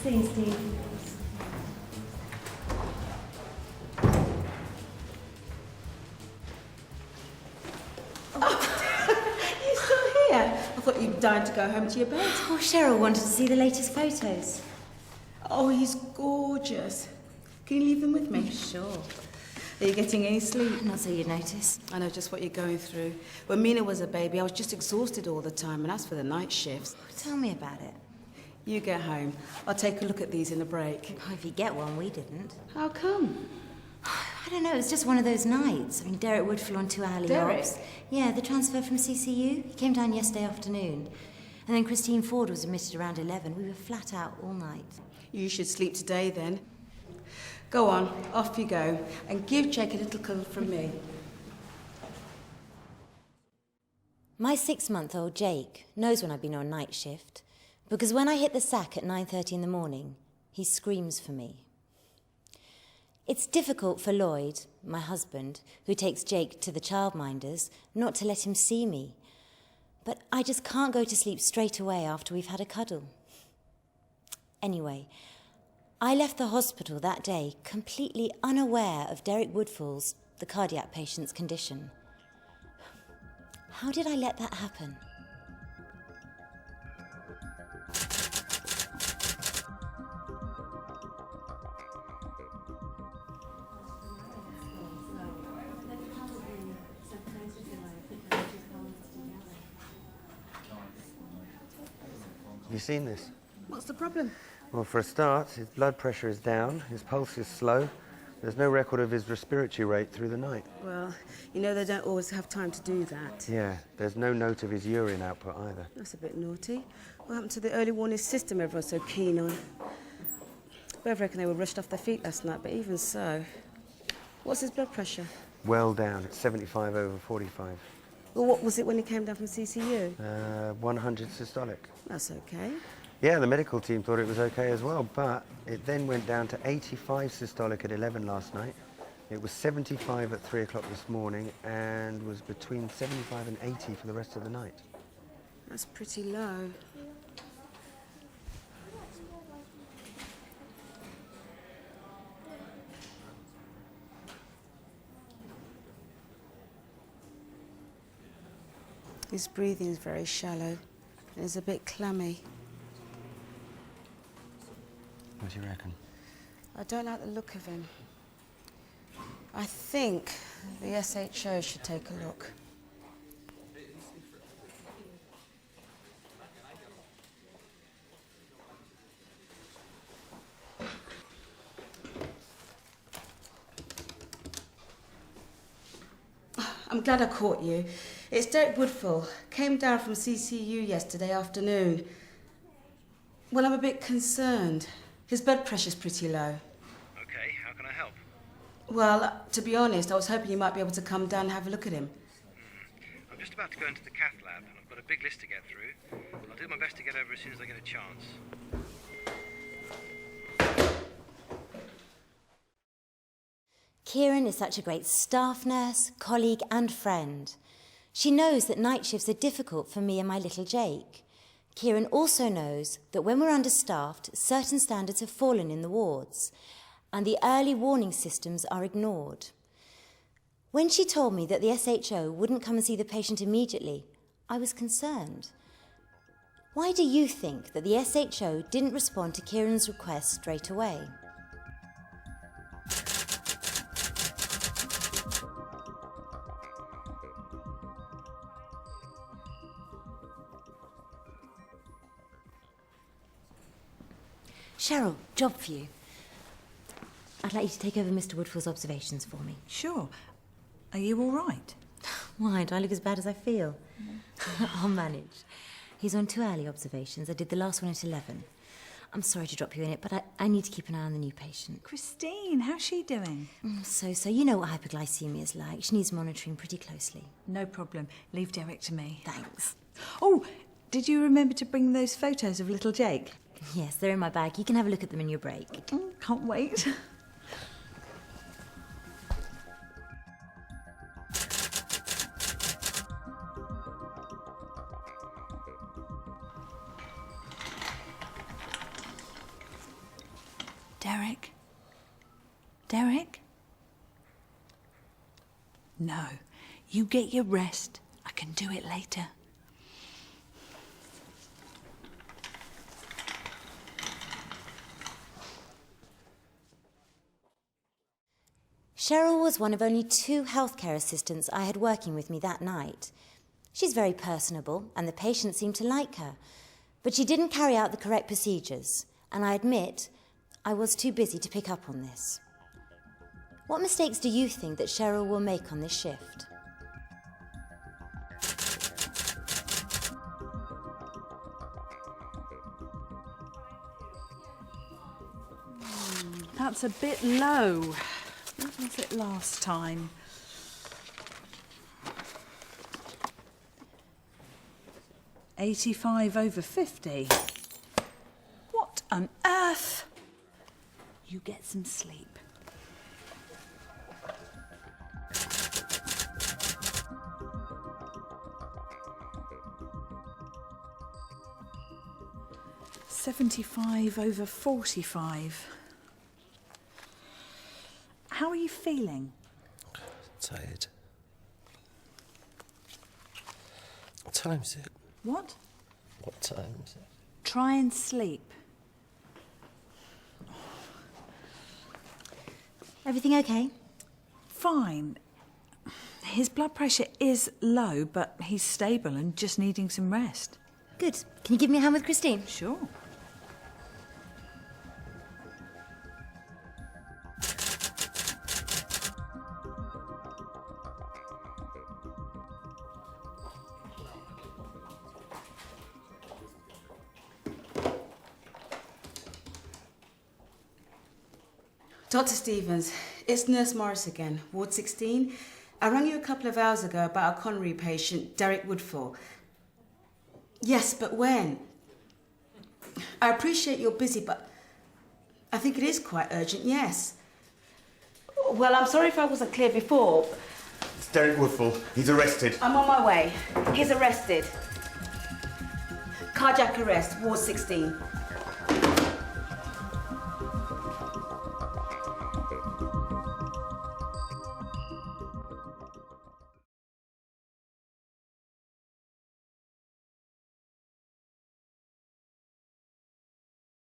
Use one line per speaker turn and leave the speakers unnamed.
See you, Steve.
You're still here? I thought you'd died to go home to your bed.
Oh, Cheryl wanted to see the latest photos.
Oh, he's gorgeous. Can you leave them with me?
Sure.
Are you getting any sleep?
Not so you'd notice.
I know just what you're going through. When Mina was a baby, I was just exhausted all the time, and as for the night shifts...
Tell me about it.
You get home. I'll take a look at these in a break.
Oh, if you get one, we didn't.
How come?
I don't know, it was just one of those nights. I mean, Derek Woodfull on 2 hourly
Derek?
jobs. Yeah, the transfer from CCU. He came down yesterday afternoon. And then Christine Ford was admitted around 11. We were flat out all night.
You should sleep today, then. Go on, off you go. And give Jake a little cuddle from me.
My 6-month-old Jake knows when I've been on night shift, because when I hit the sack at 9:30 in the morning, he screams for me. It's difficult for Lloyd, my husband, who takes Jake to the childminders, not to let him see me. But I just can't go to sleep straight away after we've had a cuddle. Anyway, I left the hospital that day completely unaware of Derek Woodfull's, the cardiac patient's, condition. How did I let that happen?
Have you seen this?
What's the problem?
Well, for a start, his blood pressure is down, his pulse is slow. There's no record of his respiratory rate through the night.
Well, you know they don't always have time to do that.
Yeah, there's no note of his urine output either.
That's a bit naughty. What happened to the early warning system everyone's so keen on? Both reckon they were rushed off their feet last night, but even so. What's his blood pressure?
Well down, it's 75/45.
Well, what was it when he came down from CCU?
100 systolic.
That's okay.
Yeah, the medical team thought it was okay as well, but it then went down to 85 systolic at 11 last night. It was 75 at 3 o'clock this morning and was between 75 and 80 for the rest of the night.
That's pretty low. His breathing is very shallow and is a bit clammy.
What do you reckon?
I don't like the look of him. I think the SHO should take a look. I'm glad I caught you. It's Derek Woodfull. Came down from CCU yesterday afternoon. Well, I'm a bit concerned. His blood pressure's pretty low.
Okay, how can I help?
Well, to be honest, I was hoping you might be able to come down and have a look at him.
I'm just about to go into the cath lab, and I've got a big list to get through. I'll do my best to get over as soon as I get a chance.
Kieran is such a great staff nurse, colleague and friend. She knows that night shifts are difficult for me and my little Jake. Kieran also knows that when we're understaffed, certain standards have fallen in the wards, and the early warning systems are ignored. When she told me that the SHO wouldn't come and see the patient immediately, I was concerned. Why do you think that the SHO didn't respond to Kieran's request straight away? Cheryl, job for you. I'd like you to take over Mr. Woodfull's observations for me.
Sure. Are you all right?
Why? Do I look as bad as I feel? I'll manage. He's on 2 early observations. I did the last one at 11. I'm sorry to drop you in it, but I need to keep an eye on the new patient.
Christine, how's she doing?
So. You know what hypoglycemia is like. She needs monitoring pretty closely.
No problem. Leave Derek to me.
Thanks.
Oh, did you remember to bring those photos of little Jake?
Yes, they're in my bag. You can have a look at them in your break.
Can't wait. Derek? Derek? No. You get your rest. I can do it later.
Cheryl was one of only 2 healthcare assistants I had working with me that night. She's very personable, and the patients seemed to like her, but she didn't carry out the correct procedures, and I admit I was too busy to pick up on this. What mistakes do you think that Cheryl will make on this shift?
That's a bit low. What was it last time? $85/50. What on earth? You get some sleep. $75/45. How are you feeling?
Tired. What time is it?
What?
What time is it?
Try and sleep.
Everything okay?
Fine. His blood pressure is low, but he's stable and just needing some rest.
Good. Can you give me a hand with Christine?
Sure.
Dr. Stevens, it's Nurse Morris again, Ward 16. I rang you a couple of hours ago about a coronary patient, Derek Woodfall. Yes, but when? I appreciate you're busy, but I think it is quite urgent, yes. Well, I'm sorry if I wasn't clear before.
It's Derek Woodfall. He's arrested.
I'm on my way. He's arrested. Cardiac arrest, Ward 16.